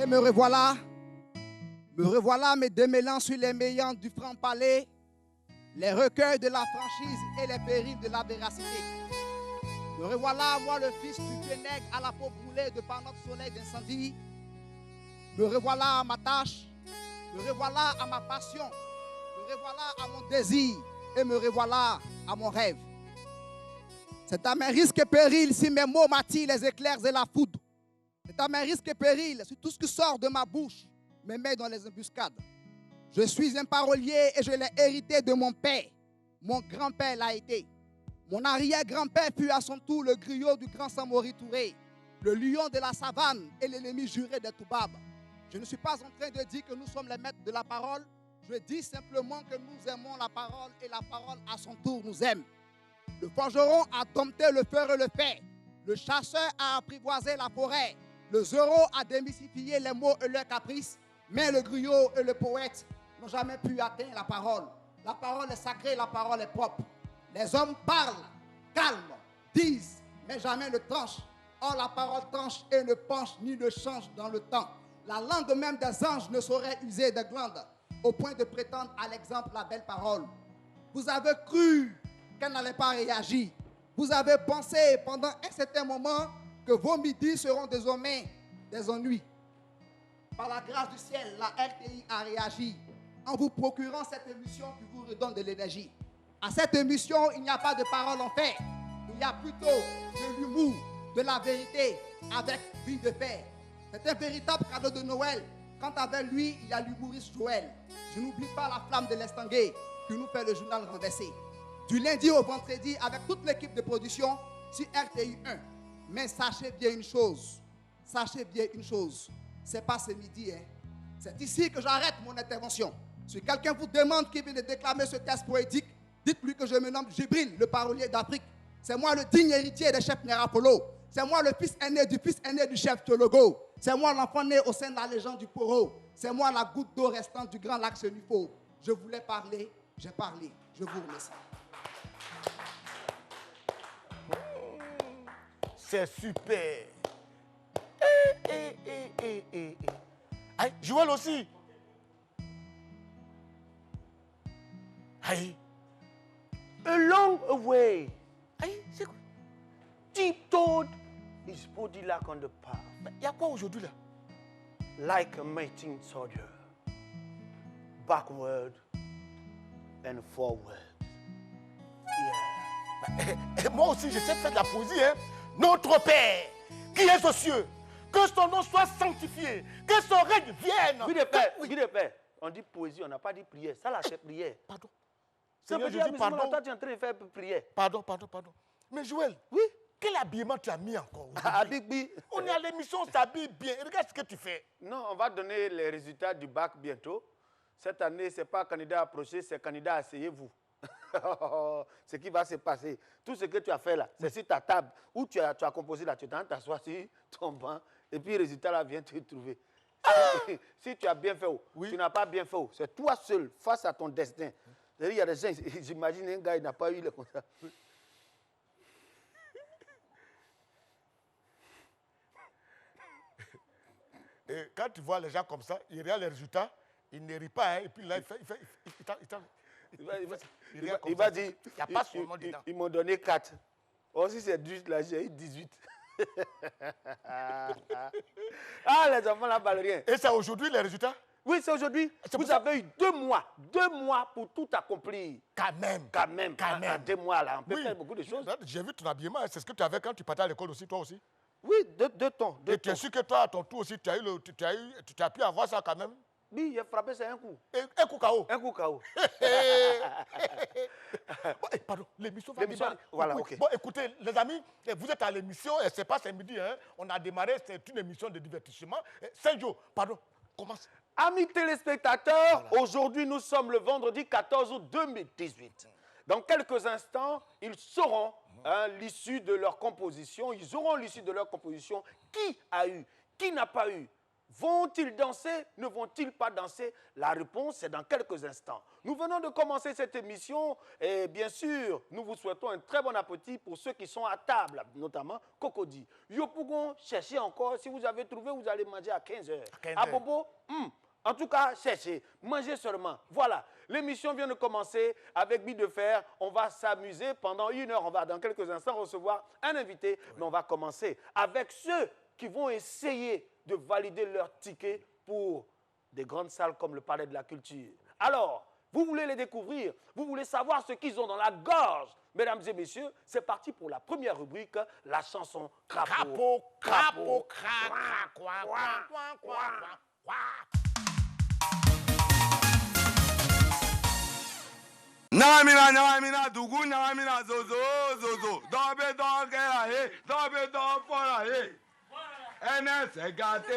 Et me revoilà me démêlant sur les méandres du franc-palais, les recueils de la franchise et les périls de la véracité. Me revoilà, moi le fils du vieux nègre à la peau brûlée de par notre soleil d'incendie. Me revoilà à ma tâche, me revoilà à ma passion, me revoilà à mon désir et me revoilà à mon rêve. C'est à mes risques et périls si mes mots m'attirent les éclairs et la foudre. C'est à mes risques et périls si tout ce qui sort de ma bouche me met dans les embuscades. Je suis un parolier et je l'ai hérité de mon père. Mon grand-père l'a été. Mon arrière-grand-père fut à son tour le griot du grand Samori Touré, le lion de la savane et l'ennemi juré des Toubabs. Je ne suis pas en train de dire que nous sommes les maîtres de la parole. Je dis simplement que nous aimons la parole et la parole à son tour nous aime. Le forgeron a dompté le fer et le fer. Le chasseur a apprivoisé la forêt. Le zéro a démystifié les mots et leurs caprices. Mais le griot et le poète n'ont jamais pu atteindre la parole. La parole est sacrée, la parole est propre. Les hommes parlent, calment, disent, mais jamais ne tranchent. Or la parole tranche et ne penche ni ne change dans le temps. La langue même des anges ne saurait user de glandes, au point de prétendre à l'exemple la belle parole. Vous avez cru qu'elle n'allait pas réagir. Vous avez pensé pendant un certain moment que vos midis seront désormais des ennuis. Par la grâce du ciel, la RTI a réagi en vous procurant cette émission qui vous redonne de l'énergie. À cette émission, il n'y a pas de parole en fait. Il y a plutôt de l'humour, de la vérité, avec vie de fer. C'est un véritable cadeau de Noël. Quant avec lui, il y a l'humoriste Joël. Je n'oublie pas la flamme de l'estanguet qui nous fait le journal renversé. Du lundi au vendredi, avec toute l'équipe de production, sur RTI 1. Mais sachez bien une chose. C'est pas ce midi, hein. C'est ici que j'arrête mon intervention. Si quelqu'un vous demande qui vient de déclamer ce texte poétique, dites-lui que je me nomme Djibril, le parolier d'Afrique. C'est moi le digne héritier des chefs Nérapolo. C'est moi le fils aîné du chef Tchologo. C'est moi l'enfant né au sein de la légende du Poro. C'est moi la goutte d'eau restante du grand lac Senufo. Je voulais parler, j'ai parlé. Je vous remercie. C'est super. Aïe, Joël aussi. Aïe. A long away. Aïe, c'est quoi? Tiptoed his body like on the path. Il y a quoi aujourd'hui là? Like a mating soldier. Backward and forward. Yeah. Moi aussi, je sais faire de la poésie, hein. Notre Père, qui est aux cieux, que son nom soit sanctifié, que son règne vienne. Oui, de Père, oui, de Père. On dit poésie, on n'a pas dit prière. Ça là, c'est prière. Pardon. Ça veut Seigneur dire, Jésus, pardon. toi, tu es en train de faire prière. Pardon. Mais Joël, Oui. quel habillement tu as mis encore? Abigbi. On est à l'émission, on s'habille bien. Regarde ce que tu fais. Non, on va donner les résultats du bac bientôt. Cette année, ce n'est pas candidat approché, c'est candidat asseyez-vous. Ce qui va se passer. Tout ce que tu as fait là, c'est sur ta table où tu as composé là, tu t'assois sur ton banc et puis le résultat là vient te trouver. Si tu as bien fait, oui. Tu n'as pas bien fait, c'est toi seul face à ton destin. Il y a des gens, j'imagine un gars, il n'a pas eu le comme ça. Et quand tu vois les gens comme ça, ils regardent les résultats, ils ne rient pas, hein, et puis là, il va dire, il n'y a pas son nom dedans. Ils m'ont donné 4. Oh, si c'est 18, là, j'ai eu 18. Ah, les enfants là, valent rien. Et c'est aujourd'hui les résultats? Oui, c'est aujourd'hui. Vous avez eu 2 mois. 2 mois pour tout accomplir. Quand même. En 2 mois, là, on peut faire beaucoup de choses. J'ai vu ton habillement. C'est ce que tu avais quand tu partais à l'école aussi, toi aussi? Oui, 2 temps. Et tu es sûr que toi, à ton tour aussi, tu as pu avoir ça quand même? Oui, il a frappé, c'est un coup. Un coup KO? Un coup KO. Bon, pardon, l'émission va démarrer. Voilà, ok. Bon, écoutez, les amis, vous êtes à l'émission, et c'est pas samedi, hein. On a démarré, c'est une émission de divertissement. Sergio, pardon, commence. Amis téléspectateurs, voilà. Aujourd'hui, nous sommes le vendredi 14 août 2018. Dans quelques instants, ils sauront l'issue de leur composition. Ils auront l'issue de leur composition. Qui a eu, qui n'a pas eu. Vont-ils danser? Ne vont-ils pas danser? La réponse est dans quelques instants. Nous venons de commencer cette émission et bien sûr, nous vous souhaitons un très bon appétit pour ceux qui sont à table, notamment Cocody. Yopougon, cherchez encore. Si vous avez trouvé, vous allez manger à 15h. À Bobo, en tout cas, cherchez. Mangez seulement. Voilà. L'émission vient de commencer avec Bille de Fer. On va s'amuser pendant 1 heure. On va dans quelques instants recevoir un invité. Mais on va commencer avec ceux qui vont essayer de valider leur ticket pour des grandes salles comme le Palais de la Culture. Alors, vous voulez les découvrir, vous voulez savoir ce qu'ils ont dans la gorge. Mesdames et messieurs, c'est parti pour la première rubrique, la chanson Crapaud. Crapaud, crapaud, Namina, Dugu, Namina, Zozo, Dobe, Dogera, Dobe, Dogera, Ene, c'est gâté,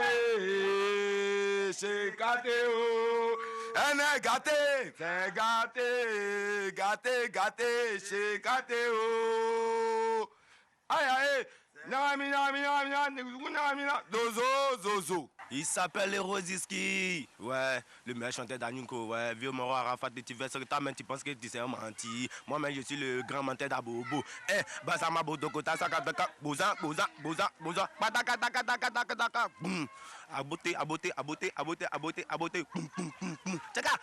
c'est gâté, c'est gâté, aïe, Namina, Zozo. Il s'appelle Rosiski. Ouais, le meilleur chanteur d'Anyunko. Ouais, vieux Moro Arafat de Tivès. Toi-même, tu penses que tu sais un menti. Moi-même, je suis le grand menteur d'Abobo. Eh, Basama Bodokota, Sakataka, Boza. Pataka, boum. Aboté. Tchaka,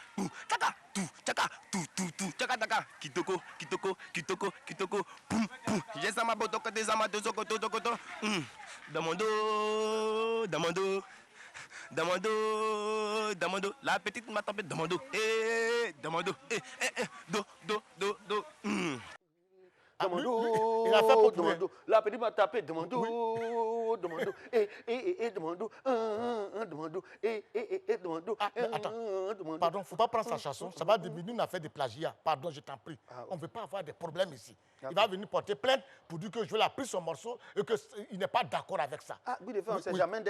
Tchaka, Kitoko, boum. J'ai ça ma bodoko des amateurs, Koto. Damando, la petite m'a tapé Damando, Damando, do. Demando, il a fait pour demando, la petite m'a tapé, demando, demando, demando, Attends, pardon, faut pas prendre sa chanson, ça va devenir une affaire de plagiat. Pardon, je t'en prie. On ne veut pas avoir des problèmes ici. Il va venir porter plainte pour dire que je vais la prise son morceau et qu'il n'est pas d'accord avec ça. Ah, oui, des fois, on ne sait jamais.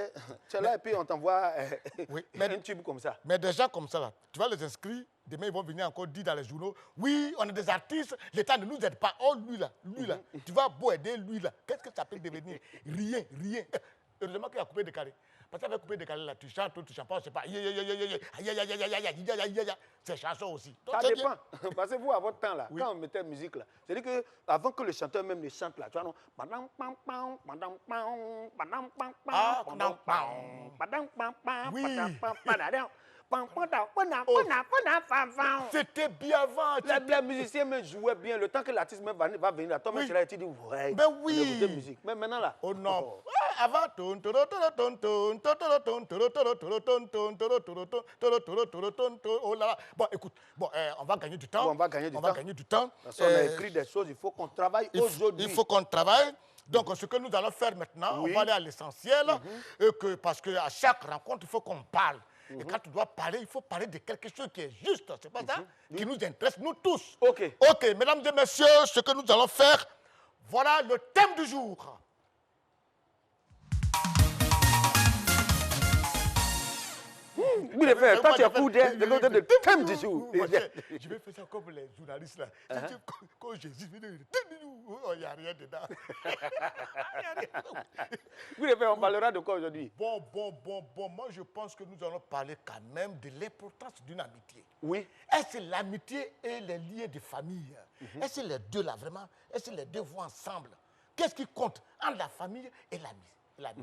Tu es là et puis on t'envoie un tube comme ça. Mais des gens comme ça, là, tu vas les inscrire, demain ils vont venir encore dire dans les journaux, oui, on est des artistes, l'État ne nous aide pas. Oh, lui là, tu vas beau aider lui là. Qu'est-ce que ça peut devenir? Rien. Heureusement qu'il a coupé des carrés. Parce qu'avec coupé des carrés là, tu chantes, tu chantes pas, c'est pas. C'est chanson aussi. Ça dépend. Parce que vous, à votre temps là, quand on mettait musique là, c'est-à-dire qu'avant que le chanteur même le chante là, tu vois, non? C'était bien avant. Les musiciens me jouaient bien. Le temps que l'artiste même va venir là, toi même tu l'as dit, ouais. Ben oui. De musique. Mais maintenant là. Oh non. Avant. Oh là là. Bon, écoute. Bon, on va gagner du temps. On va gagner du temps. Parce qu'on a écrit des choses. Il faut qu'on travaille aujourd'hui. Il faut qu'on travaille. Donc, ce que nous allons faire maintenant, on va aller à l'essentiel. Parce qu'à chaque rencontre, il faut qu'on parle. Et quand tu dois parler, il faut parler de quelque chose qui est juste. C'est pas ça qui nous intéresse, nous tous. Ok, mesdames et messieurs, ce que nous allons faire, voilà le thème du jour. Oui, toi, tu as couru le thème du jour. Je vais faire ça comme les journalistes là. Quand Jésus vient de il n'y a rien dedans. Oui, on parlera de quoi aujourd'hui? Bon. Moi, je pense que nous allons parler quand même de l'importance d'une amitié. Oui. Est-ce que l'amitié et les liens de famille? Est-ce que les deux là, vraiment, est-ce que les deux vont ensemble? Qu'est-ce qui compte entre la famille et l'ami?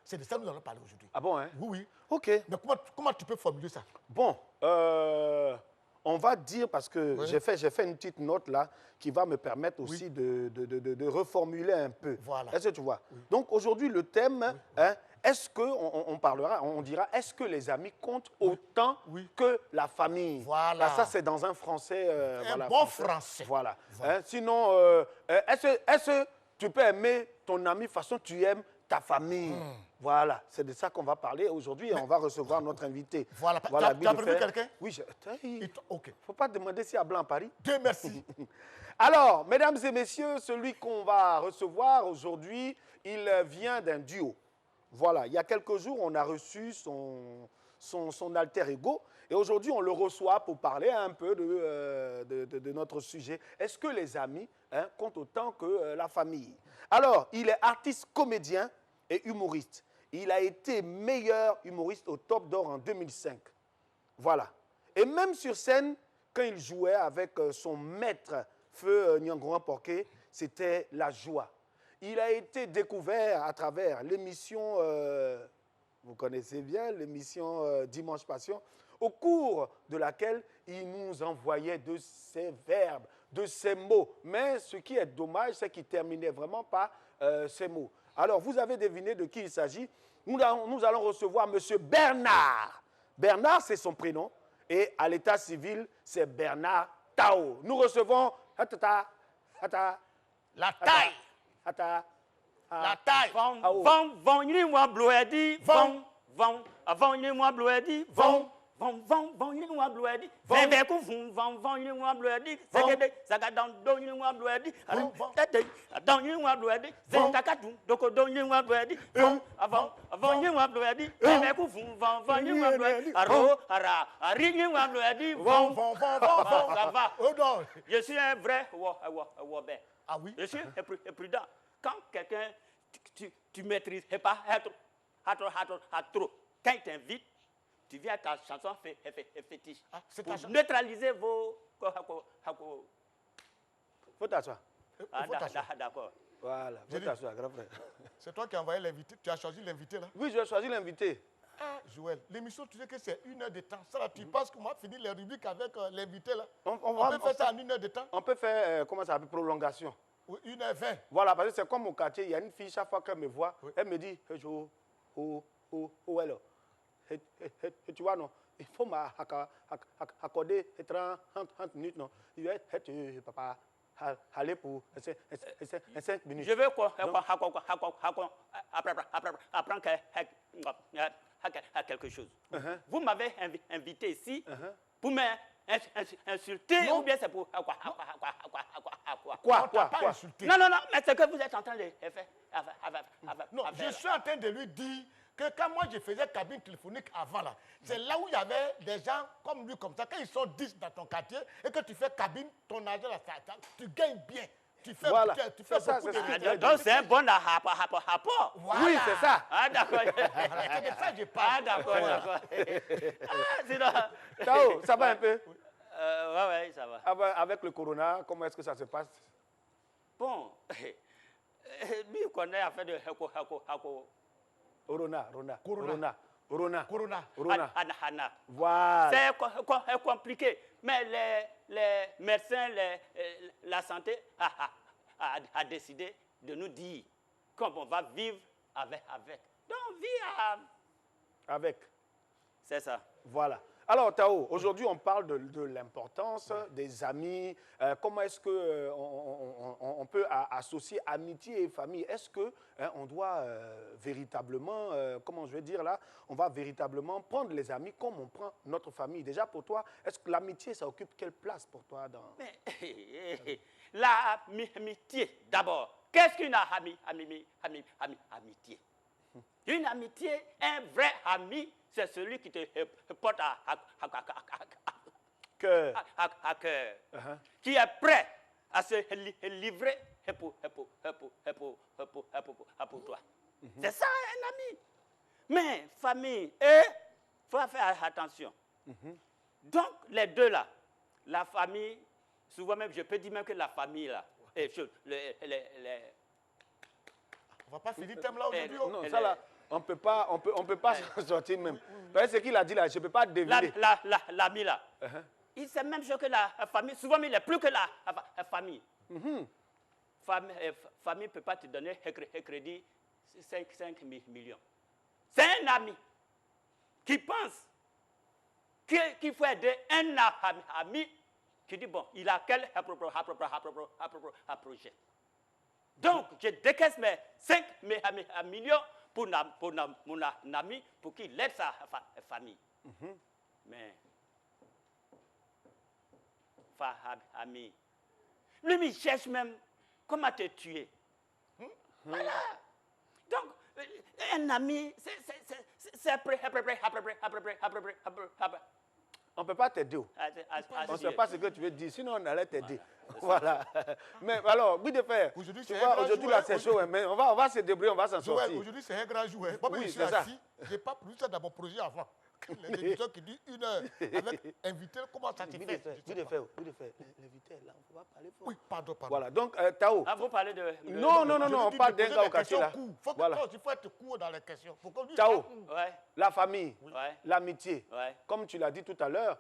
C'est de ça que nous allons parler aujourd'hui. Ah bon, hein? Oui. Ok. Mais comment tu peux formuler ça? Bon, on va dire, parce que j'ai fait une petite note là, qui va me permettre aussi de reformuler un peu. Voilà. Est-ce que tu vois? Donc aujourd'hui, le thème, hein, est-ce qu'on parlera, on dira, est-ce que les amis comptent autant que la famille? Voilà. Là, ça, c'est dans un français. Un bon français. Voilà. Hein, sinon, est-ce que tu peux aimer ton ami façon tu aimes ta famille? Voilà, c'est de ça qu'on va parler aujourd'hui et on va recevoir notre invité. Voilà. Tu as prévu quelqu'un? Oui, ok. Il ne faut pas demander s'il y a blanc à Paris. Dieu merci. Alors, mesdames et messieurs, celui qu'on va recevoir aujourd'hui, il vient d'un duo. Voilà, il y a quelques jours, on a reçu son alter ego et aujourd'hui, on le reçoit pour parler un peu de notre sujet. Est-ce que les amis comptent autant que la famille? Alors, il est artiste, comédien et humoriste. Il a été meilleur humoriste au Top d'Or en 2005. Voilà. Et même sur scène, quand il jouait avec son maître, Feu Nyangoran Porqué, c'était la joie. Il a été découvert à travers l'émission, vous connaissez bien, l'émission Dimanche Passion, au cours de laquelle il nous envoyait de ses verbes, de ses mots. Mais ce qui est dommage, c'est qu'il terminait vraiment par ces mots. Alors, vous avez deviné de qui il s'agit. Nous allons recevoir M. Bernard. Bernard, c'est son prénom. Et à l'état civil, c'est Bernard Tao. Nous recevons... La taille. La taille. Je suis un vrai Wobé. Ah oui? Je suis prudent. Quand quelqu'un, tu ne maîtrises pas trop, quand il t'invite, tu viens à ta chanson fétiche. Ah, c'est pour ta chanson. neutraliser vos... Faut t'asseoir. D'accord. Voilà, faut J'ai t'asseoir, grand frère. C'est toi qui as envoyé l'invité. Tu as choisi l'invité là? Oui, je vais choisir l'invité. Ah, Joël, l'émission, tu sais que c'est 1 heure de temps. Ça là, tu penses qu'on va finir les rubriques avec l'invité là? On peut faire ça en 1 heure de temps? On peut faire, comment ça s'appelle, prolongation. Oui, 1h20. Voilà, parce que c'est comme au quartier, il y a une fille, chaque fois qu'elle me voit, elle me dit, hey, où est là? Et tu vois, non, il faut m'accorder 30 minutes, non. Il va être, papa, aller pour 5 minutes. Je veux apprendre quelque chose. Vous m'avez invité ici pour m'insulter ou bien c'est pour Quoi? Insulté. Non, mais c'est que vous êtes en train de faire. Non, je suis en train de lui dire que quand moi je faisais cabine téléphonique avant là, c'est là où il y avait des gens comme lui, comme ça. Quand ils sont 10 dans ton quartier et que tu fais cabine, ton argent là, tu gagnes bien. Tu fais, Voilà. tu fais C'est ça, beaucoup c'est de ça. Donc c'est un bon rapport. Voilà. Oui, c'est ça. Ah, d'accord. Voilà, c'est de ça que je parle. Ah, d'accord. Sinon... Ciao, ça va un peu? Ouais, ça va. Avec le corona, comment est-ce que ça se passe? Bon, lui, il connaît affaire de Corona. Hana. Voilà. C'est compliqué. Mais les médecins, la santé a décidé de nous dire qu'on va vivre avec. Donc, on vit Avec. C'est ça. Voilà. Alors, Tao, aujourd'hui, on parle de l'importance des amis. Comment est-ce qu'on peut associer amitié et famille? Est-ce qu'on doit véritablement, comment je vais dire là, on va véritablement prendre les amis comme on prend notre famille? Déjà, pour toi, est-ce que l'amitié, ça occupe quelle place pour toi dans... Mais l'amitié, d'abord. Qu'est-ce qu'une amitié? Une amitié, un vrai ami, c'est celui qui te porte à cœur, qui est prêt à se livrer pour toi. C'est ça un ami. Mais famille, il faut faire attention. Donc les deux là, la famille, souvent même, je peux dire même que la famille là, On va pas finir le thème là aujourd'hui. Non, ça là, on peut pas sortir même. Parce que ce qu'il a dit là, je ne peux pas deviner. L'ami là, il sait même chose que la famille. Souvent, il n'est plus que la famille. Famille ne peut pas te donner un crédit 5 millions. C'est un ami qui pense qu'il faut aider un ami qui dit, bon, il a quel projet. Donc, je décaisse mes 5 millions pour mon ami, pour qu'il aide sa famille. Mais, ami, lui, il cherche même comment te tuer. Voilà. Donc, un ami, c'est prêt. On ne peut pas t'aider. On ne sait pas ce que tu veux dire, sinon on allait t'aider. Voilà. Mais alors, oui de faire. Aujourd'hui, là, c'est chaud, mais on va se débrouiller, on va s'en sortir. Aujourd'hui, c'est un grand jour. Moi, je suis assis, je n'ai pas produit ça dans mon projet avant. Les émissions qui disent 1 heure avec invité, comment ça se fait? Oui de faire. L'invité est là, on ne peut pas parler fort. Oui, pardon. Voilà, donc Tao. Ah, vous parlez de... Non, on parle d'un gars au quartier là. Il faut être court dans les questions. Tao, Ouais. la famille, Ouais. l'amitié. Ouais. Comme tu l'as dit tout à l'heure,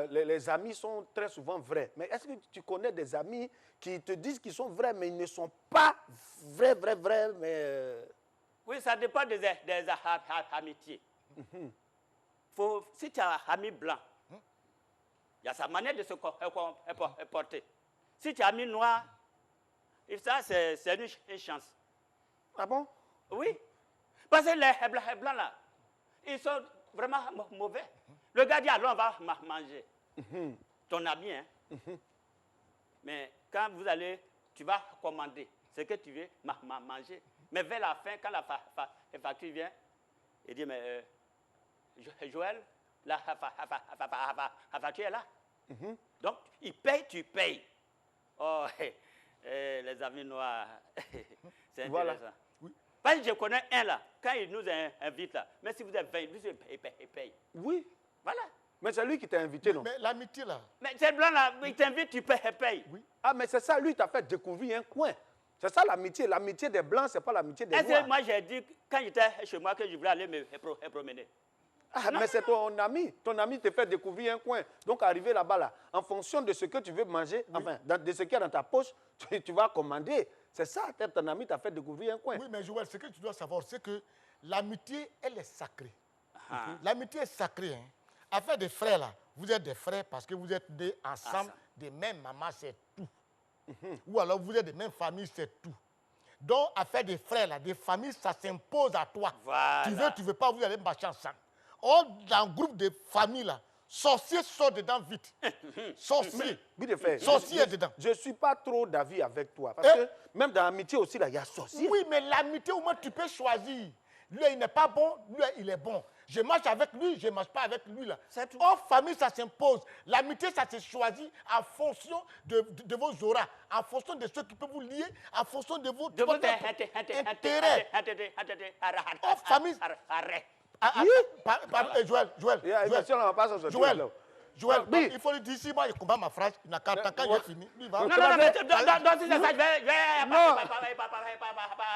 les amis sont très souvent vrais. Mais est-ce que tu connais des amis qui te disent qu'ils sont vrais, mais ils ne sont pas vrais, mais... Oui, ça dépend des amitiés. Si tu as un ami blanc, il y a sa manière de se comporter. Si tu as un ami noir, ça, c'est une chance. Ah bon? Oui. Parce que les blancs, là, ils sont vraiment mauvais. Le gars dit, allons, on va manger. Ton ami, hein. Mais quand tu vas commander ce que tu veux manger. Mais vers la fin, quand la facture vient, il dit, mais Joël, la facture est là. Donc, il paye, tu payes. Oh, les amis noirs, c'est intéressant. Voilà. Parce que je connais un là, quand il nous invite là, mais si vous êtes 20, lui, il paye. Oui. Voilà. Mais c'est lui qui t'a invité, non? Mais l'amitié là. Mais c'est blanc là, il t'invite, tu payes. Oui. Ah, mais c'est ça, lui, t'a fait découvrir un coin. C'est ça l'amitié. L'amitié des blancs, c'est pas l'amitié des noirs. Est-ce que moi j'ai dit, quand j'étais chez moi, que je voulais aller me promener? Ah, mais c'est ton ami. Ton ami te fait découvrir un coin. Donc, arrivé là-bas, là, en fonction de ce que tu veux manger, enfin, de ce qu'il y a dans ta poche, tu vas commander. C'est ça, ton ami t'a fait découvrir un coin. Oui, mais Joël, ce que tu dois savoir, c'est que l'amitié, elle est sacrée. L'amitié est sacrée. Hein. Affaire des frères, là, vous êtes des frères parce que vous êtes nés ensemble, des mêmes mamans, c'est tout. Ou alors vous êtes des mêmes familles, c'est tout. Donc, affaire des frères, là, des familles, ça s'impose à toi. Voilà. Tu veux pas, vous allez marcher ensemble. Or, dans le groupe de familles, là, sorcier sort dedans vite. Sorcier. Sorcier est dedans. Je ne suis pas trop d'avis avec toi. Parce que même dans l'amitié aussi, là, il y a sorcier. Oui, mais l'amitié, au moins, tu peux choisir. Lui, il n'est pas bon, lui, il est bon. Je marche avec lui, je ne marche pas avec lui. Là. En famille, ça s'impose. L'amitié, ça se choisit en fonction de vos auras, en fonction de ceux qui peuvent vous lier, en fonction de vos intérêts. En famille. Arrête. Joël, il faut lui dire, si moi, il combat ma phrase, il n'a qu'à quand j'ai fini. Lui, va. Non, dans si c'est ça, je vais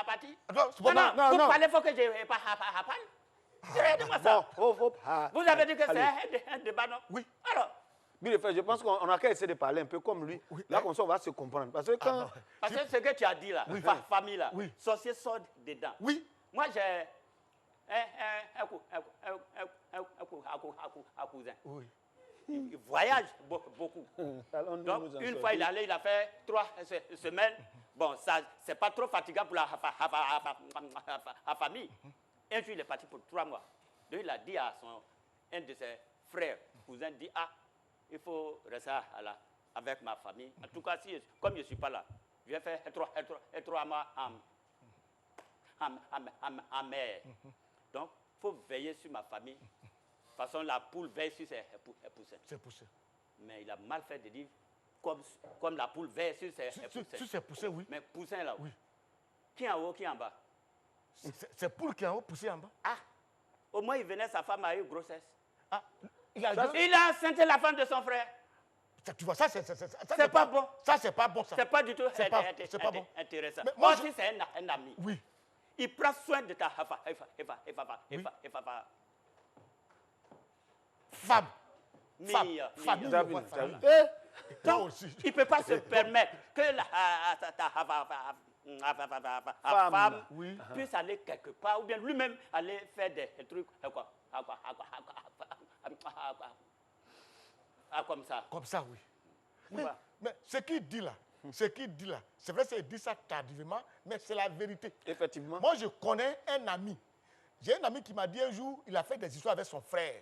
partir. Vous parlez, il faut que je parle. Dis-moi ça. Vous avez dit que c'est un débat, non? Oui. Alors? Je pense qu'on a qu'à essayer de parler un peu comme lui. Là, comme ça, on va se comprendre. Parce que quand... Parce que ce que tu as dit là, famille là, sorcier sort dedans. Oui. Moi, j'ai un cousin. Oui. Il voyage beaucoup. Donc, une fois, il a fait 3 semaines. Bon, ça, c'est pas trop fatigant pour la famille. Un jour, il est parti pour 3 mois. Donc, il a dit à un de ses frères, cousins, dit, il faut rester avec ma famille. En tout cas, comme je ne suis pas là, je vais faire 3 mois en mer. Donc, il faut veiller sur ma famille. De toute façon, la poule veille sur ses poussins. C'est poussé. Mais il a mal fait de dire comme la poule veille sur ses poussins. Sur ses poussins, oui. Mais poussins là, oui. Qui est en haut, qui est en bas? C'est poule qui est en haut, poussé en bas. Au moins, il venait, sa femme a eu grossesse. Il a enceinté la femme de son frère. Tu vois, ça, c'est pas bon. Ça, c'est pas bon, ça. C'est pas du tout pas bon. Intéressant. Mais moi, si c'est un ami, oui. Il prend soin de ta femme. Famille. Donc, il ne peut pas se permettre que ta femme puisse aller quelque part, ou bien lui-même aller faire des trucs comme ça. Comme ça, oui. Mais ce qu'il dit là, c'est vrai qu'il dit ça tardivement, mais c'est la vérité. Effectivement. Moi, je connais un ami. J'ai un ami qui m'a dit un jour, il a fait des histoires avec son frère.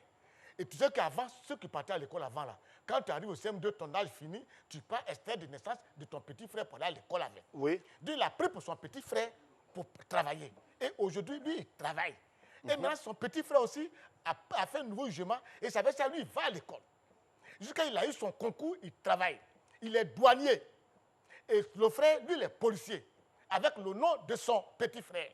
Et tu sais qu'avant, ceux qui partaient à l'école avant, là, quand tu arrives au CM2, ton âge fini, tu pars extrait de naissance de ton petit frère pour aller à l'école avec. Oui. Donc, il a pris pour son petit frère pour travailler. Et aujourd'hui, lui, il travaille. Et maintenant, son petit frère aussi a fait un nouveau jugement. Et ça veut dire que lui, il va à l'école. Jusqu'à il a eu son concours, il travaille. Il est douanier. Et le frère, lui, il est policier. Avec le nom de son petit frère.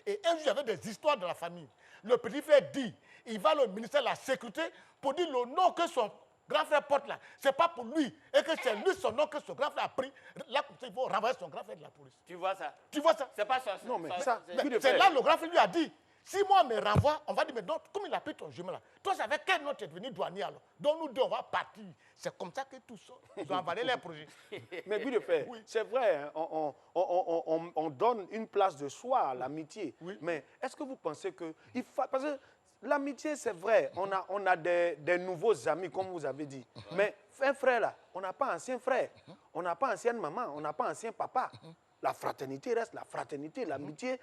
Et un jour, il y avait des histoires dans la famille. Le petit frère dit, il va au ministère de la Sécurité pour dire le nom que son grand frère porte là. Ce n'est pas pour lui. Et que c'est lui son nom que son grand frère a pris. Là, il faut renvoyer son grand frère de la police. Tu vois ça? Tu vois ça? C'est pas ça. Non, mais ça- ça, c'est- C'est là le grand frère lui a dit, si moi on me renvoie, on va dire, mais non, comme il a pris ton jumeau là, toi, c'est avec quel nom tu es devenu douanier alors? Donc nous deux, on va partir. C'est comme ça que tous ils ont avalé leur projet. Mais but de faire, Oui. c'est vrai, hein, on donne une place de choix à l'amitié. Oui. Mais est-ce que vous pensez que... Parce que l'amitié, c'est vrai, on a des nouveaux amis, comme vous avez dit. Mais un frère là, on n'a pas ancien frère, on n'a pas ancienne maman, on n'a pas ancien papa. La fraternité reste la fraternité, l'amitié.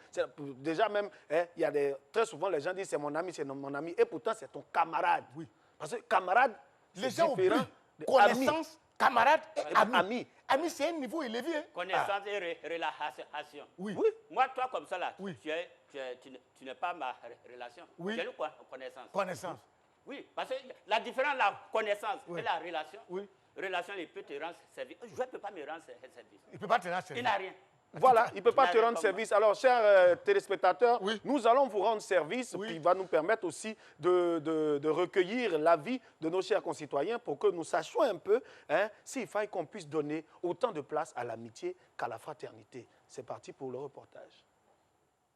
Déjà même, hein, il y a très souvent les gens disent c'est mon ami, et pourtant c'est ton camarade. Oui. Parce que camarade, Les c'est gens oublient différent de connaissance, camarade et ami. ami. Ami, c'est un niveau élevé. Hein. Connaissance et relation. Oui. Oui. Moi, toi, comme ça, là, Oui. tu n'es pas ma relation. Oui. Tu as le quoi? Connaissance. Connaissance. Oui, parce que la différence, la connaissance Oui. et la relation, Oui. relation, il peut te rendre service. Je ne peux pas me rendre service. Il ne peut pas te rendre Il service. n'a rien. Voilà, il ne peut pas te rendre service. Alors, chers téléspectateurs, Oui. nous allons vous rendre service, Oui. qui va nous permettre aussi de recueillir l'avis de nos chers concitoyens pour que nous sachions un peu hein, s'il faille qu'on puisse donner autant de place à l'amitié qu'à la fraternité. C'est parti pour le reportage.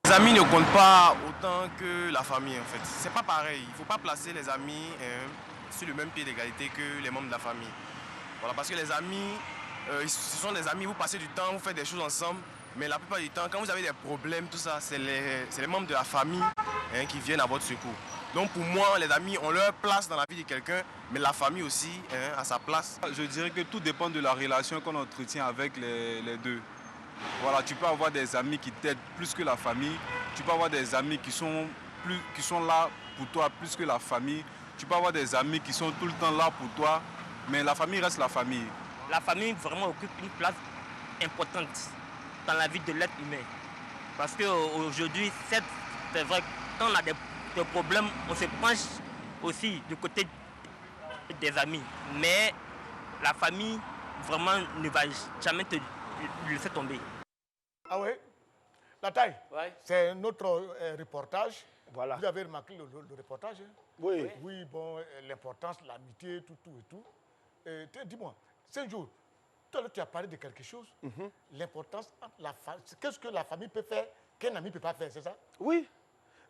Les amis ne comptent pas autant que la famille en fait. C'est pas pareil. Il ne faut pas placer les amis sur le même pied d'égalité que les membres de la famille. Voilà, parce que les amis, ce sont des amis, vous passez du temps, vous faites des choses ensemble, mais la plupart du temps, quand vous avez des problèmes, tout ça, c'est les membres de la famille hein, qui viennent à votre secours. Donc pour moi, les amis ont leur place dans la vie de quelqu'un, mais la famille aussi hein, a sa place. Je dirais que tout dépend de la relation qu'on entretient avec les deux. Voilà, tu peux avoir des amis qui t'aident plus que la famille, tu peux avoir des amis qui sont là pour toi plus que la famille, tu peux avoir des amis qui sont tout le temps là pour toi, mais la famille reste la famille. La famille vraiment occupe une place importante dans la vie de l'être humain. Parce qu'aujourd'hui, c'est vrai que quand on a des problèmes, on se penche aussi du côté des amis. Mais la famille vraiment ne va jamais te laisser tomber. Ah oui? La taille, Ouais. c'est notre reportage. Voilà. Vous avez remarqué le reportage? Hein? Oui. Oui, bon, l'importance, l'amitié, tout et tout. Dis-moi, ce jour, toi, tu as parlé de quelque chose. L'importance entre la famille. Qu'est-ce que la famille peut faire qu'un ami ne peut pas faire, c'est ça? Oui.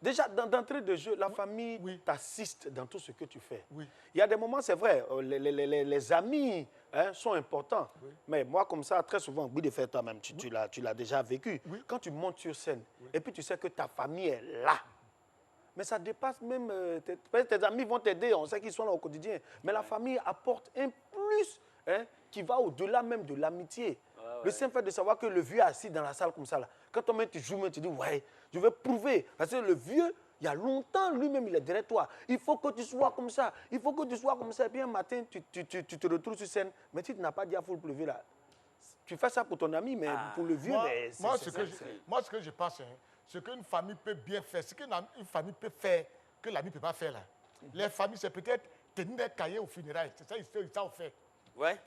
Déjà, d'entrée de jeu, la famille Oui. t'assiste dans tout ce que tu fais. Oui. Il y a des moments, c'est vrai, les amis hein, sont importants. Oui. Mais moi, comme ça, très souvent, oui, de faire toi-même, tu l'as déjà vécu. Oui. Quand tu montes sur scène, et puis tu sais que ta famille est là. Mais ça dépasse même, tes amis vont t'aider, on sait qu'ils sont là au quotidien. Mais la famille apporte un plus hein, qui va au-delà même de l'amitié. Le simple fait de savoir que le vieux est assis dans la salle comme ça, là, quand toi-même tu joues, tu dis, ouais, je vais prouver. Parce que le vieux, il y a longtemps, lui-même, il est derrière toi. Il faut que tu sois comme ça. Il faut que tu sois comme ça. Et puis un matin, tu te retrouves sur scène. Mais tu n'as pas dit à faut le pleuver là. Tu fais ça pour ton ami, mais pour le vieux, Moi, ce que je pense, hein, ce qu'une famille peut bien faire, ce qu'une famille peut faire que l'ami ne peut pas faire là. Les familles, c'est peut-être tenir des cahiers aux funérailles. C'est ça, ils savent faire. Ouais.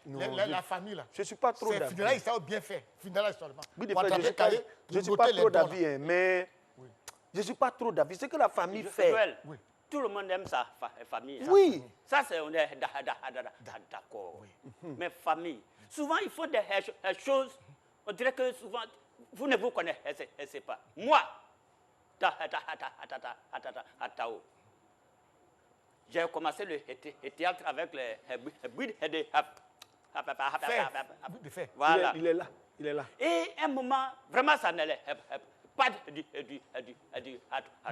La famille là. je ne suis pas trop C'est d'avis. funérailles, ils savent bien faire. Funérailles seulement. Oui, Pour attraper cahier, je ne suis pour pas noter les trop dons, là. d'avis, hein, mais je ne suis pas trop d'avis. Ce que la famille fait. Joël, Oui. tout le monde aime sa famille. Oui. Ça, c'est on est d'accord. Mais famille, souvent, il faut des choses, on dirait que souvent, vous ne vous connaissez pas. Moi, Tao, j'ai commencé le théâtre avec les De faire. voilà. Il est là. Il est là. Et un moment, vraiment, ça n'allait pas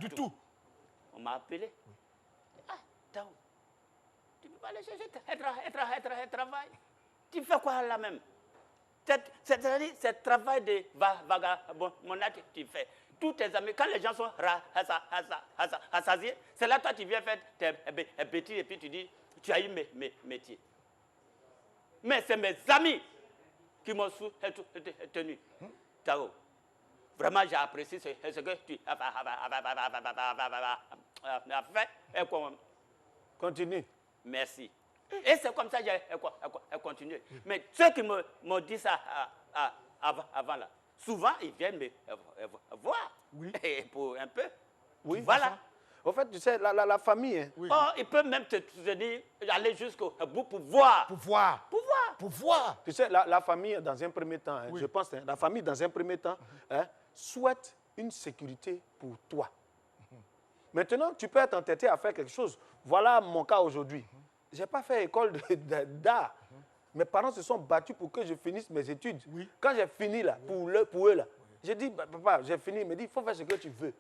Du tout. On m'a appelé. Ah, Tao, tu ne peux pas aller chercher un travail. Tu fais quoi là même? C'est travail de vagabondage que tu fais. Tous tes amis, quand les gens sont rassasiés, c'est là toi tu viens faire tes bêtises et puis tu dis, tu as eu mes métiers. Mais c'est mes amis qui m'ont soutenu. Tao, vraiment j'ai apprécié ce que tu as fait. Et quoi, Continue. merci. Et c'est comme ça que j'ai continué. Mais ceux qui m'ont dit ça avant là, souvent ils viennent me voir. Oui. Et pour un peu. Oui, Voilà. En fait, tu sais, la famille, hein, Oui. Oh, ils peuvent même te dire, aller jusqu'au bout pour voir. Pour voir. Pour voir. Pour voir. tu sais, la famille, dans un premier temps, hein, Oui. je pense, hein, la famille, dans un premier temps, hein, souhaite une sécurité pour toi. Maintenant, tu peux être entêté à faire quelque chose. Voilà mon cas aujourd'hui. Je n'ai pas fait école d'art. Mes parents se sont battus pour que je finisse mes études. Oui. Quand j'ai fini, là, pour eux, là, j'ai dit, papa, j'ai fini. Il me dit, il faut faire ce que tu veux.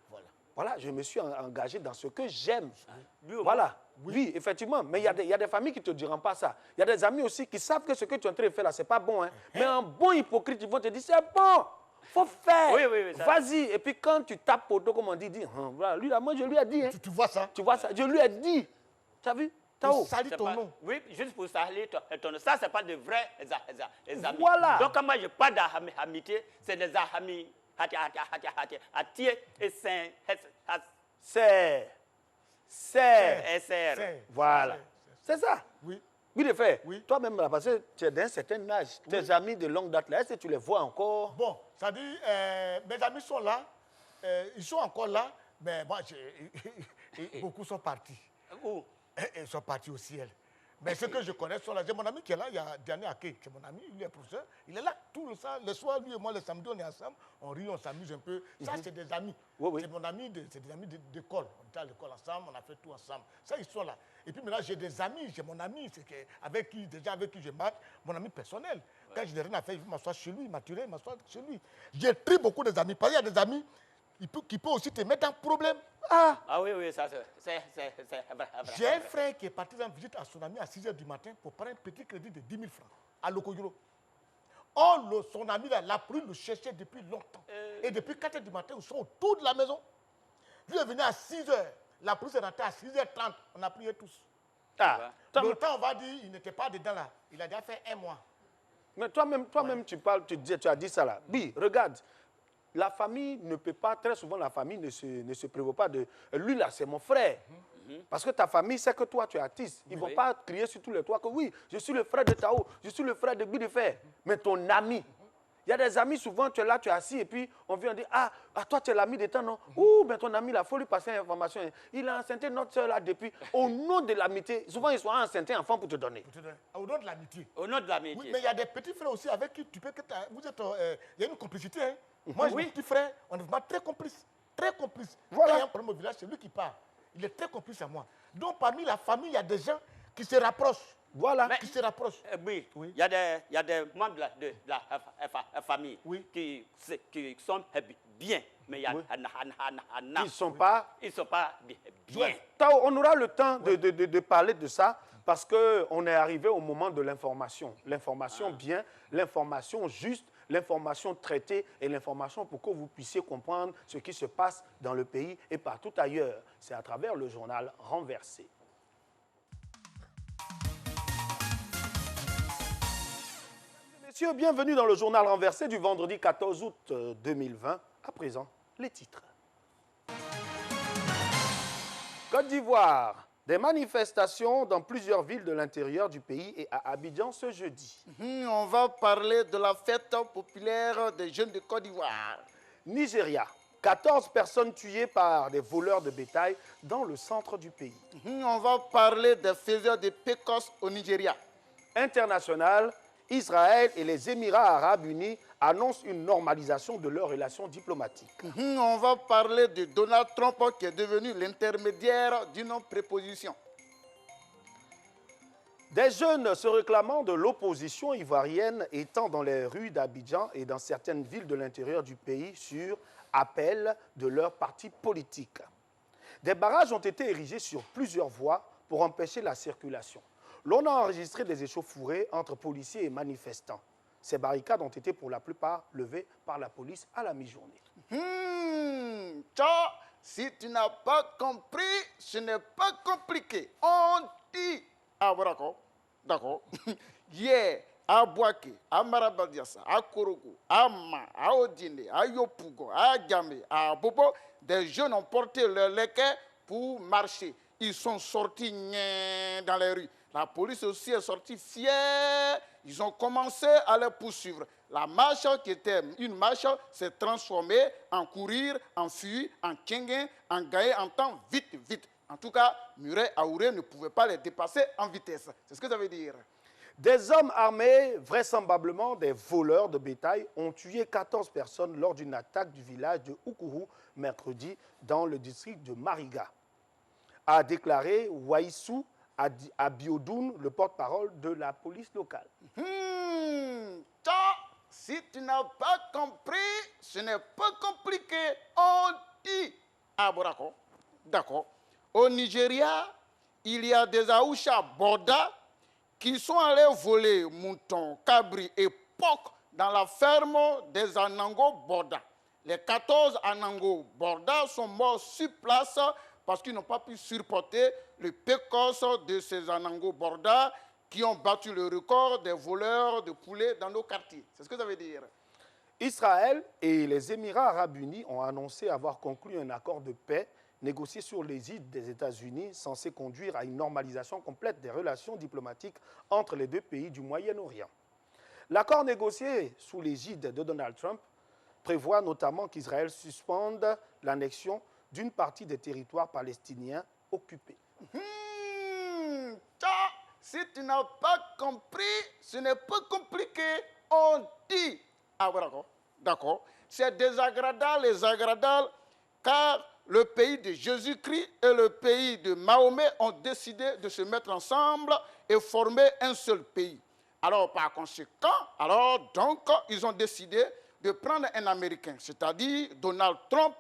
Voilà, je me suis engagé dans ce que j'aime. Voilà, oui, effectivement. Mais il y a des familles qui ne te diront pas ça. Il y a des amis aussi qui savent que ce que tu es en train de faire là, ce n'est pas bon. Hein. Mais un bon hypocrite, ils vont te dire, c'est bon, il faut faire. Oui, ça. Vas-y. Et puis quand tu tapes au dos, comme on dit, voilà, lui là, moi je lui ai dit. Hein. Tu vois ça? Tu vois ça, je lui ai dit. Tu as vu? Tao. Salis C'est ton pas- nom. Oui, juste pour salir ton nom. Ça, ce n'est pas de vrais amis. Voilà. Donc, quand moi je parle d'amitié, c'est des amis. C'est. Voilà. C'est ça. Oui. Oui, de fait. Oui. Toi-même, là, parce que tu es d'un certain âge, tes amis de longue date, là, est-ce que tu les vois encore? Bon, ça dit, mes amis sont là, ils sont encore là, mais moi, beaucoup sont partis. Où? Ils sont partis au ciel. Mais ceux que je connais sont là. J'ai mon ami qui est là, il y a Diane Ake, c'est mon ami, il est professeur, il est là tout le soir, lui et moi, le samedi, on est ensemble, on rit, on s'amuse un peu. Ça, c'est des amis. Oui, oui. C'est mon ami, c'est des amis d'école. On était à l'école ensemble, on a fait tout ensemble. Ça, ils sont là. Et puis maintenant, j'ai des amis, j'ai mon ami, avec qui je marche, mon ami personnel. Quand je n'ai rien à faire, il veut m'asseoir chez lui, il m'asseoir chez lui. J'ai pris beaucoup des amis. Parce qu'il y a des amis qui peuvent aussi te mettre en problème. Ah oui, ça c'est vrai. J'ai un frère qui est parti en visite à son ami à 6 h du matin pour prendre un petit crédit de 10 000 francs à Lokoyoro. Or, son ami là, la police le cherchait depuis longtemps. Et depuis 4 h du matin, ils sont autour de la maison. Lui est venu à 6 h. La police est rentrée à 6 h 30. On a prié tous. Longtemps, on va dire, il n'était pas dedans là. Il a déjà fait 1 mois. Mais toi-même, tu as dit ça là. Oui, regarde. La famille ne peut pas, très souvent la famille ne se prévaut pas de... Lui là, c'est mon frère. Parce que ta famille sait que toi, tu es artiste. Ils ne vont pas crier sur tous les toits que oui, je suis le frère de Tao, je suis le frère de Bidefer. Mais ton ami, il y a des amis, souvent tu es là, tu es assis et puis on vient dire, ah toi tu es l'ami de temps, non? Ouh, mais ton ami là, il faut lui passer l'information. Il a enceinté notre soeur là depuis. Au nom de l'amitié, souvent ils sont enceintés enfants pour te donner. Au nom de l'amitié. Au nom de l'amitié. Oui, mais il y a des petits frères aussi avec qui tu peux... Vous êtes... Il y a une complicité, hein. Moi, j'ai un petit frère, on est vraiment très complices. Très complices. Voilà. Quand il y a un problème au village, c'est lui qui part. Il est très complice à moi. Donc, parmi la famille, il y a des gens qui se rapprochent. Voilà. Qui se rapprochent. Oui, Oui. il y a des membres de la famille Oui. qui sont bien, mais il y a Ils ne sont pas... ils sont pas bien. Tao, on aura le temps de parler de ça parce qu'on est arrivé au moment de l'information. L'information bien, l'information juste, l'information traitée et l'information pour que vous puissiez comprendre ce qui se passe dans le pays et partout ailleurs. C'est à travers le journal Renversé. Messieurs, bienvenue dans le journal Renversé du vendredi 14 août 2020. À présent, les titres. Côte d'Ivoire, des manifestations dans plusieurs villes de l'intérieur du pays et à Abidjan ce jeudi. On va parler de la fête populaire des jeunes de Côte d'Ivoire. Nigeria, 14 personnes tuées par des voleurs de bétail dans le centre du pays. On va parler des faiseurs de Pécos au Nigeria. International, Israël et les Émirats arabes unis annoncent une normalisation de leurs relations diplomatiques. On va parler de Donald Trump qui est devenu l'intermédiaire d'une préposition. Des jeunes se réclamant de l'opposition ivoirienne étant dans les rues d'Abidjan et dans certaines villes de l'intérieur du pays sur appel de leur parti politique. Des barrages ont été érigés sur plusieurs voies pour empêcher la circulation. L'on a enregistré des échauffourées entre policiers et manifestants. Ces barricades ont été pour la plupart levées par la police à la mi-journée. Si tu n'as pas compris, ce n'est pas compliqué. On dit. Ah, bon, d'accord. D'accord. Hier, à Boaké, à Marabadiassa, à Korogo, à Ma, à Odine, à Yopougo, à Djamé, à Bobo, des jeunes ont porté leur léquet pour marcher. Ils sont sortis dans les rues. La police aussi est sortie fière. Ils ont commencé à les poursuivre. La marche qui était une marche s'est transformée en courir, en fuir, en kengen, en gagner en temps vite, vite. En tout cas, Muret Aouré ne pouvait pas les dépasser en vitesse. C'est ce que ça veut dire. Des hommes armés, vraisemblablement des voleurs de bétail, ont tué 14 personnes lors d'une attaque du village de Oukourou mercredi dans le district de Mariga, a déclaré Waissou Abiodoun, le porte-parole de la police locale. Si tu n'as pas compris, ce n'est pas compliqué. On dit. Ah bon, d'accord. D'accord. Au Nigeria, il y a des Aoucha Borda qui sont allés voler moutons, cabris et porcs dans la ferme des Anango Borda. Les 14 Anango Borda sont morts sur place parce qu'ils n'ont pas pu supporter le précoce de ces Anango Borda qui ont battu le record des voleurs de poulets dans nos quartiers. C'est ce que ça veut dire. Israël et les Émirats arabes unis ont annoncé avoir conclu un accord de paix négocié sur l'égide des États-Unis censé conduire à une normalisation complète des relations diplomatiques entre les deux pays du Moyen-Orient. L'accord négocié sous l'égide de Donald Trump prévoit notamment qu'Israël suspende l'annexion d'une partie des territoires palestiniens occupés. Si tu n'as pas compris, ce n'est pas compliqué. On dit. Ah, bon, d'accord. D'accord. C'est désagréable, car le pays de Jésus-Christ et le pays de Mahomet ont décidé de se mettre ensemble et former un seul pays. Alors, par conséquent, ils ont décidé de prendre un Américain, c'est-à-dire Donald Trump,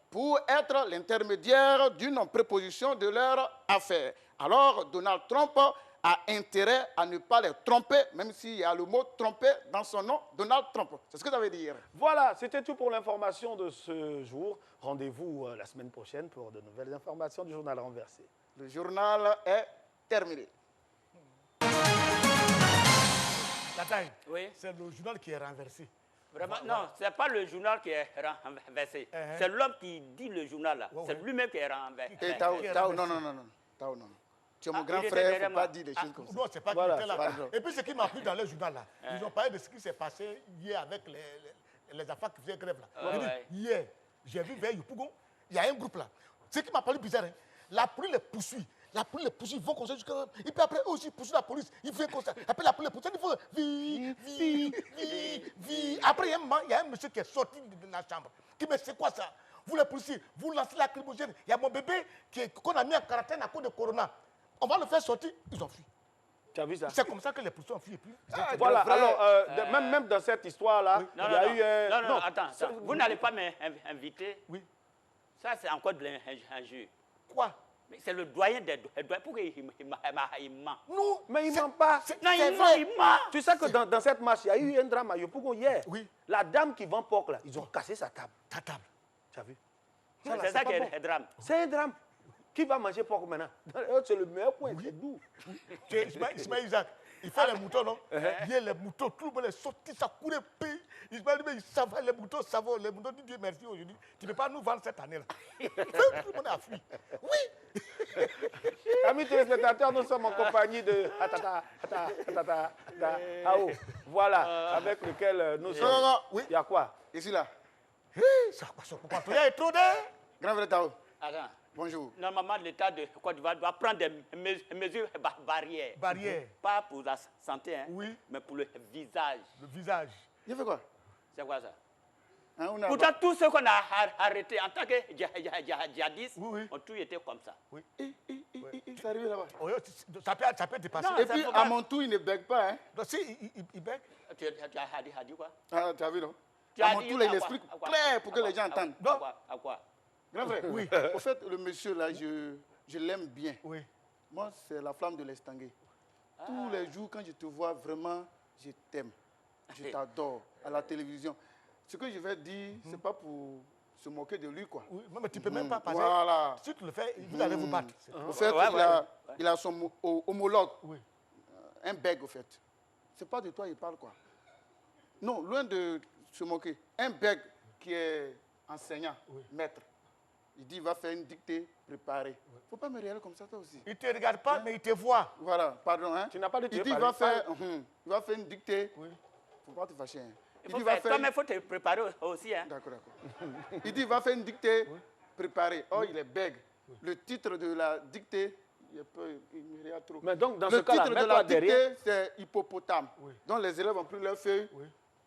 pour être l'intermédiaire d'une préposition de leur affaire. Alors, Donald Trump a intérêt à ne pas les tromper, même s'il y a le mot tromper dans son nom, Donald Trump. C'est ce que ça veut dire. Voilà, c'était tout pour l'information de ce jour. Rendez-vous la semaine prochaine pour de nouvelles informations du journal renversé. Le journal est terminé. La taille, Oui. c'est le journal qui est renversé. Vraiment, non, ce n'est pas le journal qui est renversé. C'est l'homme qui dit le journal là. C'est lui-même qui est renversé. Et Tao, non. Tao, non. Tu es mon grand frère, il ne faut pas dire des choses comme ça. Non, c'est pas Voilà, qu'il était là. pardon. Et puis ce qui m'a plu dans le journal là, ils ont parlé de ce qui s'est passé hier avec les affaires qui faisaient grève là. Hier, j'ai vu vers Yopougon, il y a un groupe là. Ce qui m'a paru bizarre, hein, la police les poursuit. La police les poursuit, ils vont comme ça jusqu'à... Et puis après, eux aussi, poursuivent la police. Ils font comme ça. Après, la police les poursuit, ils font... Vie. Après, il y a un monsieur qui est sorti de la chambre. Qui me dit, c'est quoi ça? Vous les poursuivez, vous lancez la lacrymogène. Il y a mon bébé qu'on a mis en quarantaine à cause de Corona. On va le faire sortir, ils ont fui. Tu as vu ça? C'est comme ça que les poursuivants ont fui. Et puis, Voilà, alors, même dans cette histoire-là, Oui. il y a eu un... Non, attends. Vous n'allez pas m'inviter. Oui. Ça, c'est encore de l'injure. Quoi? Mais c'est le doyen des doyens. Pourquoi il ment? Non, Mais il ne ment pas. Non, il ment. Tu sais que dans cette marche, il y a eu un drame à Yopougon hier. Oui. La dame qui vend porc, là, ils ont cassé sa table. ta table. Tu as vu? C'est ça qui est le drame. C'est un drame. Qui va manger porc maintenant? C'est le meilleur point, c'est doux. Tu es Ismaël Isaac. Il fait les moutons, non? Hier, les moutons, tout le monde est sorti, ça courait pays. Ismaël dit, ça va, les moutons, ça va. Les moutons disent Dieu merci aujourd'hui. Tu ne peux pas nous vendre cette année-là. Tout le monde a fui. Oui. Amis téléspectateurs, nous sommes en compagnie de Ao. Voilà, avec lequel nous sommes. Non, oui. Il y a quoi? Ici, là. Ça quoi, son papa? Il y a trop de... Grand frère Tao, Attends. bonjour. Normalement, l'État de Côte d'Ivoire doit prendre des mesures barrières. Barrière. Pas pour la santé, hein, Oui. mais pour le visage. Le visage. Il fait quoi? C'est quoi ça? Hein, on a... Pourtant, tous ceux qu'on a arrêtés en tant que djihadistes Oui. ont tous été comme ça. Oui. C'est arrivé là-bas. Oh, ça peut dépasser. Non, Et ça puis, faut à pas- mon tour, il ne bègue pas. Hein. Donc, si, il bègue. Tu as dit quoi? Ah, tu as vu, non? Tu À as mon dit tour, là, il à quoi? explique À quoi? clair pour que À les gens quoi? entendent. À quoi? À quoi? Grand frère, Oui. Au fait, le monsieur là, je l'aime bien. Oui. Moi, c'est la flamme de l'estanguet. Tous les jours, quand je te vois, vraiment, je t'aime. Je t'adore à la télévision. Ce que je vais dire, c'est pas pour se moquer de lui, quoi. Oui. Mais tu ne peux même pas passer. Voilà. Si tu le fais, vous allez vous battre. Au fait, il a son homologue. Oui. Un bègue, au fait. C'est pas de toi il parle, quoi. Non, loin de se moquer. Un bègue qui est enseignant, maître. Il dit, il va faire une dictée préparée. Il ne faut pas me regarder comme ça, toi aussi. Il ne te regarde pas, mais il te voit. Voilà, pardon. Hein. Tu n'as pas de Il dit, il va faire une dictée. Il ne faut pas te fâcher. Hein. Il faut te préparer aussi. Hein. D'accord. Il dit, il va faire une dictée préparée. Oh, il est bègue. Le titre de la dictée, il me regarde trop. Mais donc, dans ce cas-là, le titre de la dictée, c'est hippopotame. Donc, les élèves ont pris leurs feuilles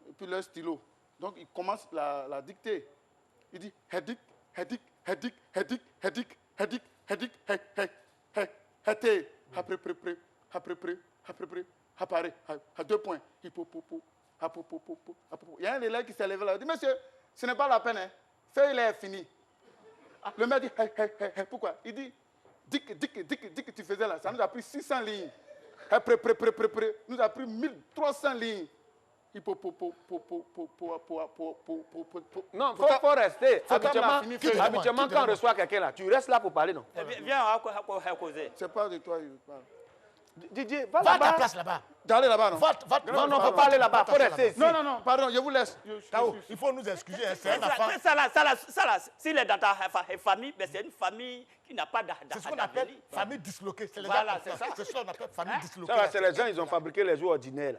et puis leur stylo. Donc, ils commencent la dictée. Il dit, hedik, hedik, hedik, hedik, hedik, hedik, hedik, hete, hapréprépré, hapréprépré, hapréprépré, apparaît, à 2 points, hippopopo, hapopopopo, hapopopo. Il y a un élève qui s'est levé là. Il dit, monsieur, ce n'est pas la peine, hein. Feuille, est finie. Le maître dit, pourquoi? Il dit, dic, tu faisais là, ça nous a pris 600 lignes. Nous a pris 1300 lignes. Non, faut rester. Habituellement, quand on reçoit quelqu'un là, tu restes là pour parler, non? Viens, on va causer. C'est pas de toi, il parle. Didier, va à ta place là-bas. D'aller là-bas, non? Non, non, faut pas aller là-bas, faut rester ici. Non, pardon, je vous laisse. Tao, il faut nous excuser, c'est un enfant. Ça là, s'il est dans ta famille, c'est une famille qui n'a pas d'avenir. C'est ce qu'on appelle famille disloquée. Voilà, c'est ça. C'est ce qu'on appelle famille disloquée. Ça, c'est les gens, ils ont fabriqué les jours ordinaires.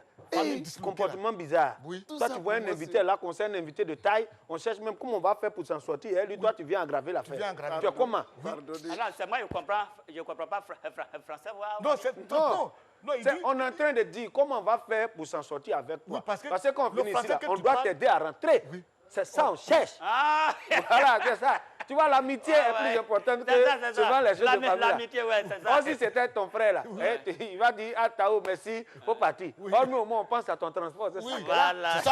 Comportement bizarre. Toi, tu vois un invité là, qu'on sait un invité de taille, on cherche même comment on va faire pour s'en sortir. Et lui, toi, tu viens aggraver l'affaire. Tu es comment? Alors, c'est moi, je ne comprends pas français. Non, c'est non. On est en train de dire comment on va faire pour s'en sortir avec toi. Oui, parce que quand on finit ici, là, on doit t'aider à rentrer. Oui. C'est ça, on cherche. Ah. Voilà, c'est ça. Tu vois, l'amitié est plus importante que souvent les choses de famille. L'amitié, ouais, c'est ça. Si c'était ton frère, là, il va dire, ah, Tao, merci, faut partir. Or, nous, au moins, on pense à ton transport. C'est ça. Voilà.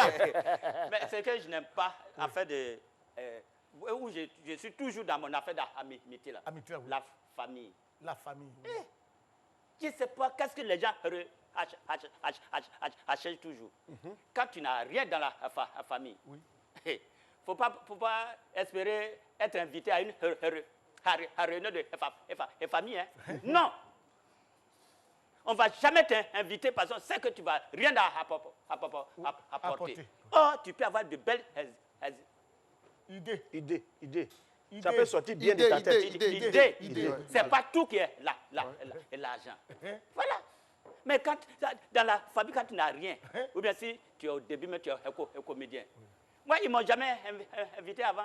Mais ce que je n'aime pas, en fait, où je suis toujours dans mon affaire d'amitié, là. Amitié, oui. La famille. La famille. Je ne sais pas, qu'est-ce que les gens achètent toujours. Quand tu n'as rien dans la famille, il ne faut pas espérer être invité à une réunion de famille. Hein. Non. On ne va jamais t'inviter parce qu'on sait que tu ne vas rien apporter. Oh, tu peux avoir de belles idées. Ça peut sortir bien de ta tête. Idée. C'est pas tout qui est l'argent. Voilà. Mais quand, dans la famille, quand tu n'as rien, ou bien si tu es au début, mais tu es un comédien. Moi, ils ne m'ont jamais invité avant.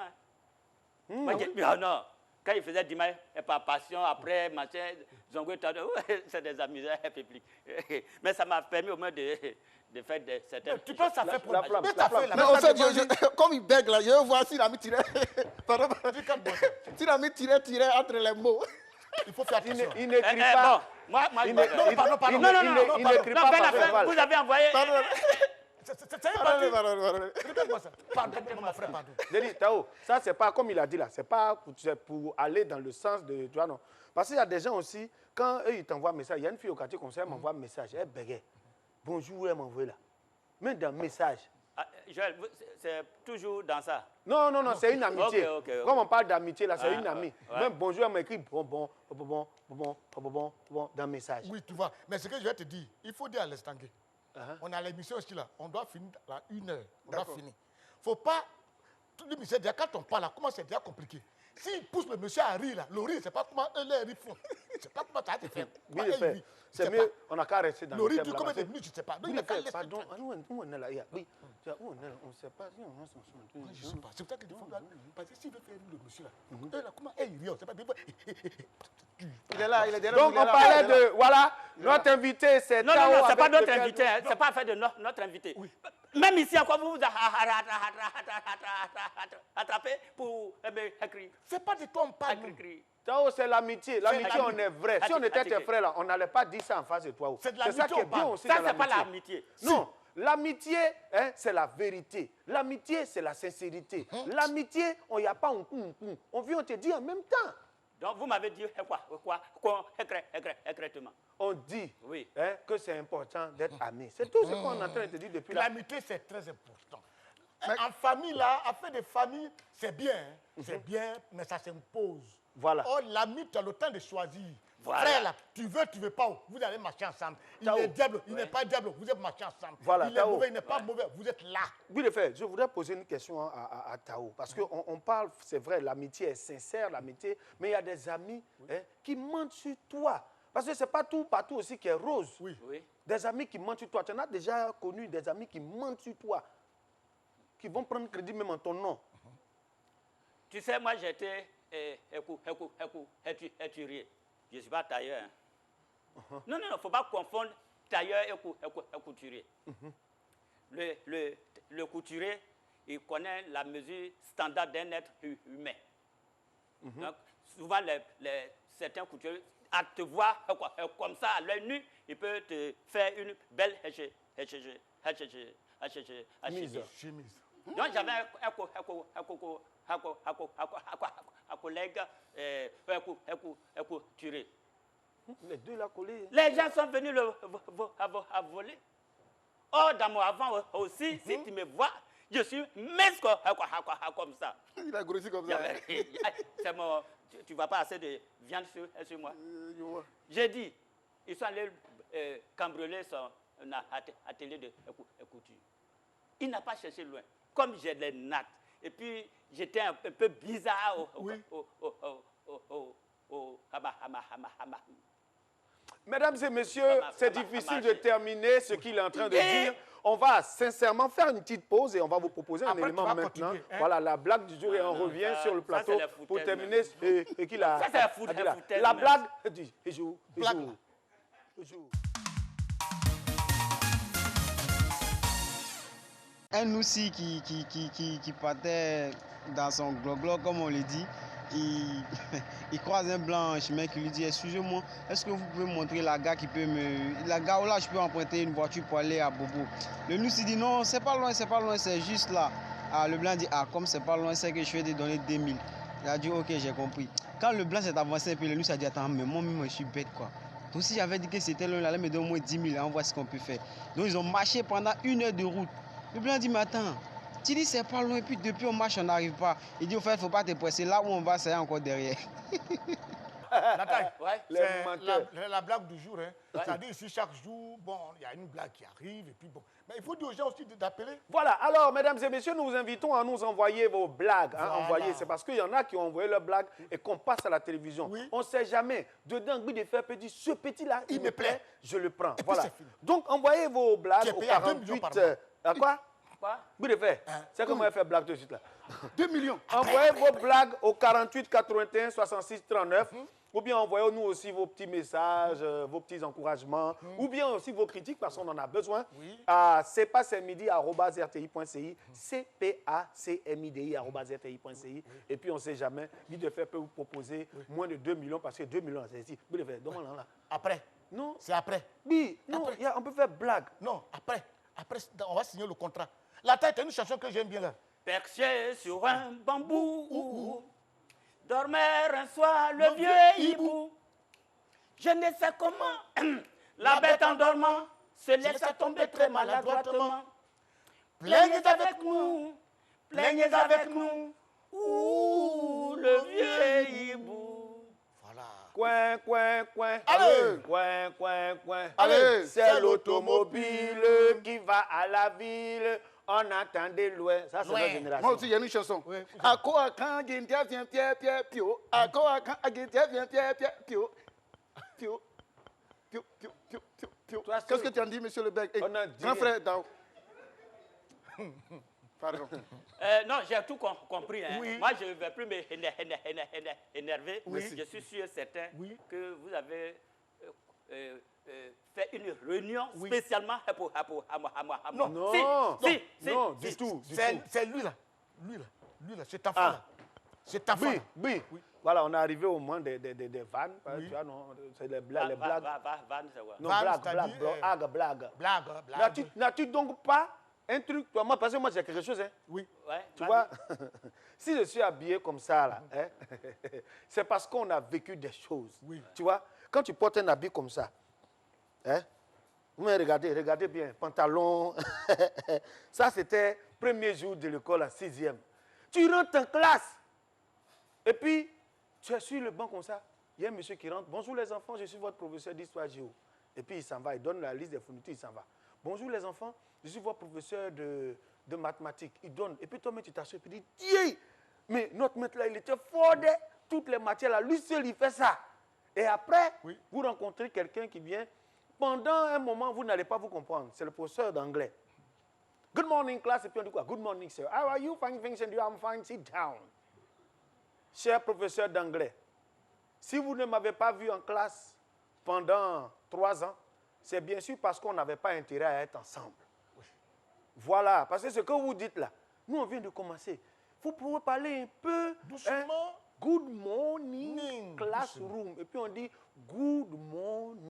Moi, j'ai dit, non. Quand ils faisaient dimanche par passion, après, machin, c'est des amusants publics. Mais ça m'a permis au moins de faire certaines... Tu penses que ça fait pour la flamme. Mais en fait, comme il bègue là, je veux voir s'il a mis tiré. Pardon. S'il a mis tiré entre les mots. Il faut faire attention. Il n'écrit pas. Moi, il n'écrit pas. Vous avez envoyé... Pardon, mon frère, pardon. J'ai dit, Tao, ça, c'est pas comme il a dit là, c'est pas pour aller dans le sens de. Tu vois, non. Parce qu'il y a des gens aussi, quand eux, ils t'envoient un message, il y a une fille au quartier comme ça, elle m'envoie un message, elle bégait. Bonjour, elle m'envoie là. Mais dans le message. Joël, c'est toujours dans ça. Non, c'est une amitié. Okay. Comme on parle d'amitié, là, c'est une amie. Même bonjour, elle m'écrit bon, dans le message. Oui, tu vois. Mais ce que je vais te dire, il faut dire à l'Estanguet. On a l'émission aussi là, on doit finir à 1 heure. On doit finir. Faut pas. L'émission, quand on parle là, comment c'est déjà compliqué. S'il pousse le monsieur à rire là, le rire, c'est pas comment eux les rires font. C'est pas comment ça va te faire. C'est mieux, on n'a qu'à rester dans le rire. Le rire, combien de minutes, je ne sais pas. Pardon, où on est là? Oui, où on est là? On ne sait pas. Je ne sais pas. C'est pour ça que des fois, parce que s'il veut faire le monsieur là, eux là, comment ils rient, on ne sait pas. Il est là, il est derrière. Donc on parlait de, voilà, notre invité, c'est Non, c'est pas notre invité, c'est pas affaire de notre invité. Même ici, encore vous vous attrapez pour écrire. C'est pas de toi on parle. Tao, c'est l'amitié. L'amitié, on est vrai. Si on était tes frères là, on n'allait pas dire ça en face de toi. C'est ça qui est bien aussi. Ça, c'est pas l'amitié. Non. L'amitié, c'est la vérité. L'amitié, c'est la sincérité. L'amitié, il n'y a pas un coup. On vient te dire en même temps. Donc, vous m'avez dit quoi exactement? On dit que c'est important d'être amis. C'est tout ce qu'on est en train de te dire depuis là. L'amitié, c'est très important. En famille, là, affaire de famille, c'est bien. C'est bien, mais ça s'impose. Voilà. Or, l'ami, tu as le temps de choisir. Voilà. Frère, là, tu veux pas, vous allez marcher ensemble. Il Tao. est diable, il n'est pas diable, vous êtes marché ensemble. Voilà, il est Tao. mauvais, il n'est pas mauvais, vous êtes là. Oui, le fait, je voudrais poser une question à Tao. Parce qu'on on parle, c'est vrai, l'amitié est sincère, l'amitié, mais il y a des amis qui mentent sur toi. Parce que ce n'est pas tout partout aussi qui est rose. Oui. Oui. Des amis qui mentent sur toi. Tu en as déjà connu des amis qui mentent sur toi, qui vont prendre crédit même en ton nom. Tu sais, moi, j'étais éturier. Je ne suis pas tailleur. Hein. Non, il ne faut pas confondre tailleur et couturier. Le couturier, il connaît la mesure standard d'un être humain. Donc, souvent, certains couturiers, à te voir comme ça, à l'œil nu, il peut te faire une belle Chemise. Donc, j'avais un collègue couturier. Les deux là collés. Les gens sont venus à voler. Or, dans mon avant aussi, si tu me vois, je suis mince comme ça. Il a grossi comme ça. C'est mon, tu ne vois pas assez de viande sur moi. J'ai dit, ils sont allés cambrioler son atelier de couture. Il n'a pas cherché loin. Comme j'ai les nattes, et puis j'étais un peu bizarre Mesdames et messieurs, c'est difficile de terminer ce qu'il est en train de dire. On va sincèrement faire une petite pause et on va vous proposer un Après, élément tu vas maintenant. continuer, hein. Voilà, la blague du jour et on revient sur le plateau c'est la foutaise, pour terminer. Et qu'il a, Ça, c'est la a dit là. foutaise, La même. blague, Un aussi qui partait dans son glog, comme on le dit, il croise un blanc en chemin qui lui dit: excusez-moi, est-ce que vous pouvez me montrer la gare qui peut la gare où là je peux emprunter une voiture pour aller à Bobo? Le nous dit: non, c'est pas loin, c'est juste là. Ah, le blanc dit: ah, comme c'est pas loin, c'est que je vais te donner 2000. Il a dit: ok, j'ai compris. Quand le blanc s'est avancé, puis le nous a dit: attends, mais moi-même je suis bête quoi. Donc si j'avais dit que c'était loin, il allait me donner au moins 10 000, on voit ce qu'on peut faire. Donc ils ont marché pendant 1 heure de route. Le blanc dit: mais attends, tu dis c'est pas loin, et puis depuis on marche, on n'arrive pas. Il dit: au fait, il ne faut pas te presser, là où on va, c'est encore derrière. La taille, Ouais. c'est la blague du jour. Hein. C'est-à-dire ici, chaque jour, bon, il y a une blague qui arrive, et puis bon. Mais il faut dire aux gens aussi d'appeler. Voilà, alors, mesdames et messieurs, nous vous invitons à nous envoyer vos blagues. Hein, Voilà. envoyez. C'est parce qu'il y en a qui ont envoyé leurs blagues et qu'on passe à la télévision. Oui. On ne sait jamais. Dedans, Guy de Fer peut dire: ce petit-là, il me plaît, je le prends. puis Voilà. c'est fini. Donc, envoyez vos Tu blagues es au payé à 2 millions 48. par mois. À quoi? Quoi? Guy de Fer, c'est comment elle fait blague tout de suite là. 2 millions. Envoyez vos blagues au 48 81 66 39. Ou bien envoyez-nous aussi vos petits messages, vos petits encouragements, ou bien aussi vos critiques, parce qu'on en a besoin, à cpacmidi@rti.ci, cpacmidi@rti.ci. Et puis on ne sait jamais, Guy de Fer peut vous proposer moins de 2 millions, parce que 2 millions, c'est ici. Guy de Fer, demande là. Après. Non. C'est après. Oui, non, Après. on peut faire blague. Non, après. Après, on va signer le contrat. La taille, c'est une chanson que j'aime bien là. Perché sur un bambou, dormait un soir le vieux hibou. Je ne sais comment, la bête en dormant se laissa tomber très maladroitement. Plaignez avec nous, ouh, le vieux hibou. Voilà. Coin, coin, coin. Allez. Coin, coin, coin. Allez. C'est l'automobile qui va à la ville. On attend de loin. Ça, c'est notre génération. Moi aussi, il y a une chanson. À quoi quand Guindia vient Pierre, Pio. À quoi quand Guindia vient Pierre, Pio. Pio. Toi, Qu'est-ce que tu en dis, monsieur Le Bec? On a dit Grand rien. frère, Dao. Pardon. Non, j'ai tout compris. Hein. Oui. Moi, je ne vais plus m'énerver. Je suis sûr et certain que vous avez fait une réunion spécialement pour moi. Non, non, du tout. C'est lui là. Lui là, cet enfant-là. Cet enfant. Oui. Voilà, on est arrivé au moins des vannes. Tu vois, non, c'est les blagues. Van, c'est quoi? Non, Vannes, blague. Blague. N'as-tu donc pas un truc, toi, moi, parce que moi, j'ai quelque chose, hein. Oui. Ouais, Tu vas-y. vois, si je suis habillé comme ça, là, hein, c'est parce qu'on a vécu des choses. Oui. Tu vois, quand tu portes un habit comme ça, hein, vous me regardez bien, pantalon, ça, c'était premier jour de l'école en 6e. Tu rentres en classe, et puis, tu es sur le banc comme ça, Il y a un monsieur qui rentre. Bonjour les enfants, je suis votre professeur d'histoire géo. Et puis il s'en va, il donne la liste des fournitures, il s'en va. Bonjour les enfants, je suis votre professeur de mathématiques. Il donne. Et puis toi-même, tu t'assois et puis tu dis, tiens, mais notre maître là, il était fort de toutes les matières là. Lui seul, il fait ça. Et après, vous rencontrez quelqu'un qui vient. Pendant un moment, vous n'allez pas vous comprendre. C'est le professeur d'anglais. Good morning, class. Et puis on dit quoi? Good morning, sir. How are you? Fine, thanks, and you? I'm fine. Sit down. Cher professeur d'anglais, si vous ne m'avez pas vu en classe pendant 3 ans, c'est bien sûr parce qu'on n'avait pas intérêt à être ensemble. Voilà, parce que ce que vous dites là, nous on vient de commencer. Vous pouvez parler un peu doucement. Good morning, classroom. Et puis on dit good morning.